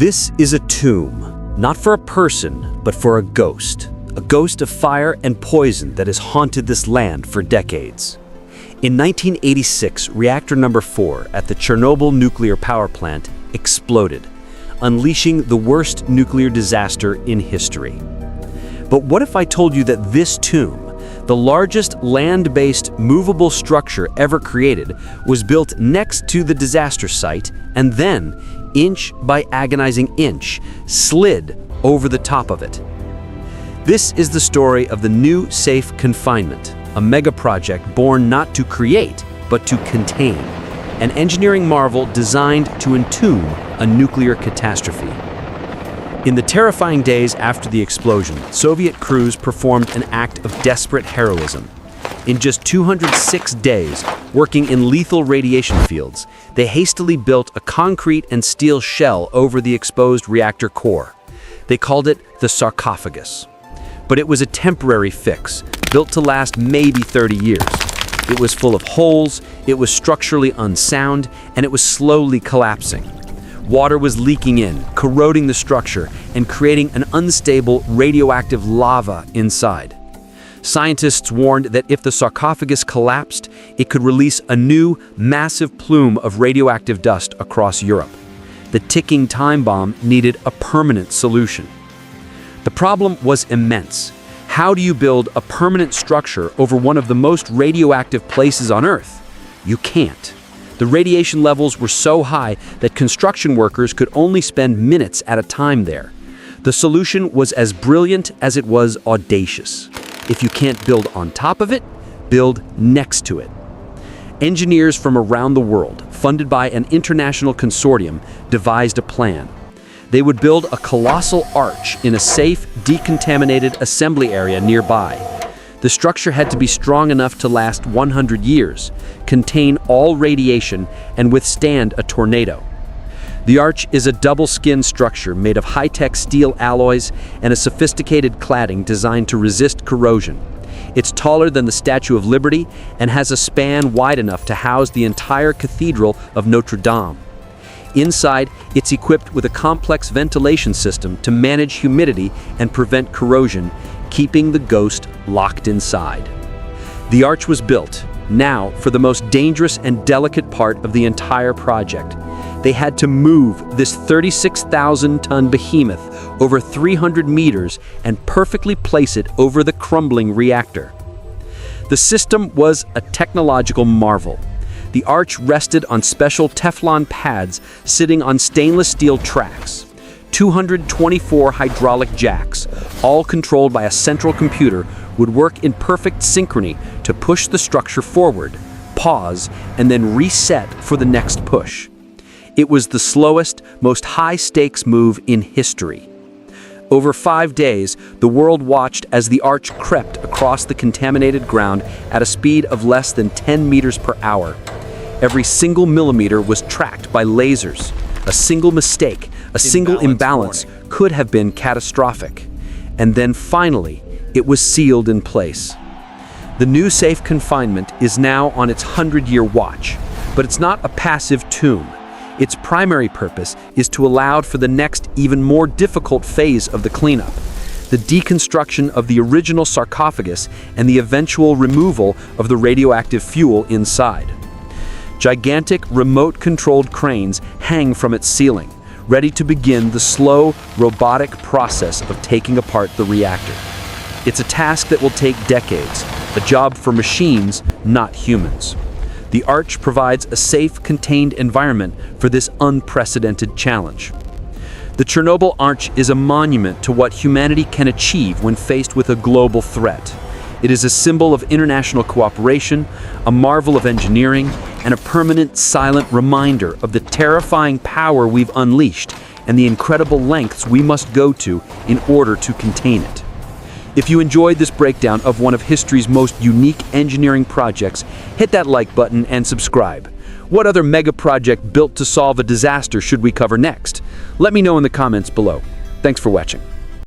This is a tomb, not for a person, but for a ghost of fire and poison that has haunted this land for decades. In 1986, reactor number 4 at the Chernobyl nuclear power plant exploded, unleashing the worst nuclear disaster in history. But what if I told you that this tomb, the largest land-based movable structure ever created, was built next to the disaster site and then, inch by agonizing inch, slid over the top of it? This is the story of the new Safe Confinement, a mega project born not to create, but to contain, an engineering marvel designed to entomb a nuclear catastrophe. In the terrifying days after the explosion, Soviet crews performed an act of desperate heroism. In just 206 days, working in lethal radiation fields, they hastily built a concrete and steel shell over the exposed reactor core. They called it the Sarcophagus. But it was a temporary fix, built to last maybe 30 years. It was full of holes, it was structurally unsound, and it was slowly collapsing. Water was leaking in, corroding the structure, and creating an unstable radioactive lava inside. Scientists warned that if the sarcophagus collapsed, it could release a new, massive plume of radioactive dust across Europe. The ticking time bomb needed a permanent solution. The problem was immense. How do you build a permanent structure over one of the most radioactive places on Earth? You can't. The radiation levels were so high that construction workers could only spend minutes at a time there. The solution was as brilliant as it was audacious. If you can't build on top of it, build next to it. Engineers from around the world, funded by an international consortium, devised a plan. They would build a colossal arch in a safe, decontaminated assembly area nearby. The structure had to be strong enough to last 100 years, contain all radiation, and withstand a tornado. The arch is a double-skin structure made of high-tech steel alloys and a sophisticated cladding designed to resist corrosion. It's taller than the Statue of Liberty and has a span wide enough to house the entire Cathedral of Notre Dame. Inside, it's equipped with a complex ventilation system to manage humidity and prevent corrosion, keeping the ghost locked inside. The arch was built, now for the most dangerous and delicate part of the entire project. They had to move this 36,000-ton behemoth over 300 meters and perfectly place it over the crumbling reactor. The system was a technological marvel. The arch rested on special Teflon pads sitting on stainless steel tracks. 224 hydraulic jacks, all controlled by a central computer, would work in perfect synchrony to push the structure forward, pause, and then reset for the next push. It was the slowest, most high-stakes move in history. Over 5 days, the world watched as the arch crept across the contaminated ground at a speed of less than 10 meters per hour. Every single millimeter was tracked by lasers. A single mistake, a single imbalance could have been catastrophic. And then finally, it was sealed in place. The new Safe Confinement is now on its 100-year watch, but it's not a passive tomb. Its primary purpose is to allow for the next, even more difficult phase of the cleanup, the deconstruction of the original sarcophagus and the eventual removal of the radioactive fuel inside. Gigantic, remote-controlled cranes hang from its ceiling, ready to begin the slow, robotic process of taking apart the reactor. It's a task that will take decades, a job for machines, not humans. The arch provides a safe, contained environment for this unprecedented challenge. The Chernobyl Arch is a monument to what humanity can achieve when faced with a global threat. It is a symbol of international cooperation, a marvel of engineering, and a permanent, silent reminder of the terrifying power we've unleashed and the incredible lengths we must go to in order to contain it. If you enjoyed this breakdown of one of history's most unique engineering projects, hit that like button and subscribe. What other mega project built to solve a disaster should we cover next? Let me know in the comments below. Thanks for watching.